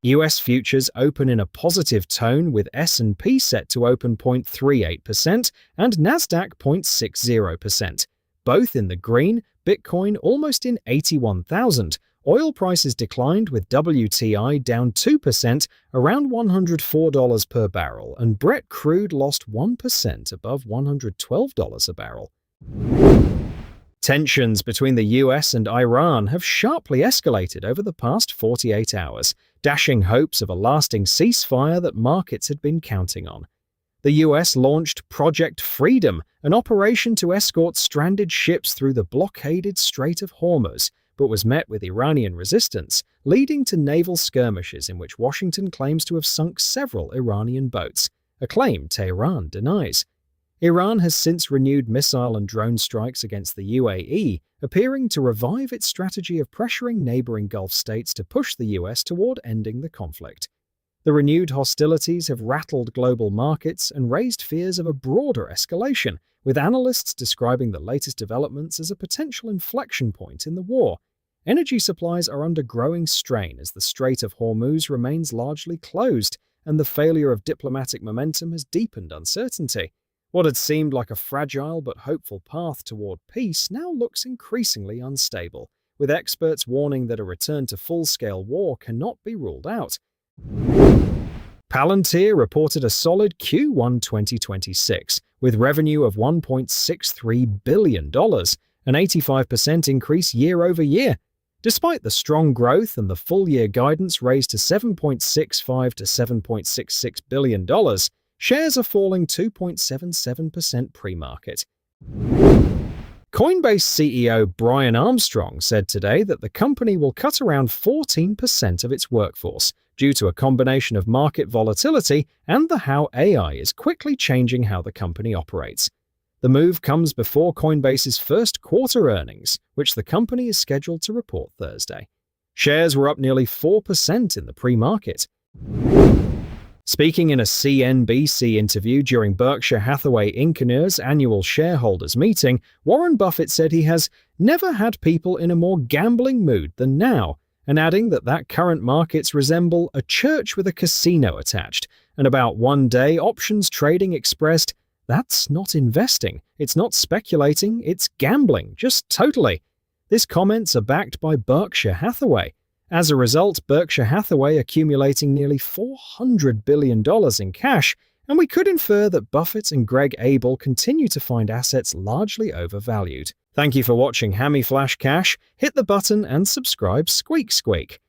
US futures open in a positive tone with S&P set to open 0.38% and Nasdaq 0.60%. Both in the green, Bitcoin almost in 81,000. Oil prices declined with WTI down 2%, around $104 per barrel, and Brent crude lost 1% above $112 a barrel. Tensions between the US and Iran have sharply escalated over the past 48 hours, dashing hopes of a lasting ceasefire that markets had been counting on. The US launched Project Freedom, an operation to escort stranded ships through the blockaded Strait of Hormuz, but was met with Iranian resistance, leading to naval skirmishes in which Washington claims to have sunk several Iranian boats, a claim Tehran denies. Iran has since renewed missile and drone strikes against the UAE, appearing to revive its strategy of pressuring neighboring Gulf states to push the US toward ending the conflict. The renewed hostilities have rattled global markets and raised fears of a broader escalation, with analysts describing the latest developments as a potential inflection point in the war. Energy supplies are under growing strain as the Strait of Hormuz remains largely closed, and the failure of diplomatic momentum has deepened uncertainty. What had seemed like a fragile but hopeful path toward peace now looks increasingly unstable, with experts warning that a return to full-scale war cannot be ruled out. Palantir reported a solid Q1 2026, with revenue of $1.63 billion, an 85% increase year-over-year. Despite the strong growth and the full-year guidance raised to $7.65 to $7.66 billion, shares are falling 2.77% pre-market. Coinbase CEO Brian Armstrong said today that the company will cut around 14% of its workforce due to a combination of market volatility and how AI is quickly changing how the company operates. The move comes before Coinbase's first quarter earnings, which the company is scheduled to report Thursday. Shares were up nearly 4% in the pre-market. Speaking in a CNBC interview during Berkshire Hathaway Inc.'s annual shareholders meeting, Warren Buffett said he has never had people in a more gambling mood than now, and adding that current markets resemble a church with a casino attached, and about one-day options trading expressed, "That's not investing, it's not speculating, it's gambling, just totally." These comments are backed by Berkshire Hathaway. As a result, Berkshire Hathaway accumulating nearly $400 billion in cash, and we could infer that Buffett and Greg Abel continue to find assets largely overvalued. Thank you for watching Hammy Flash Cash. Hit the button and subscribe squeak squeak.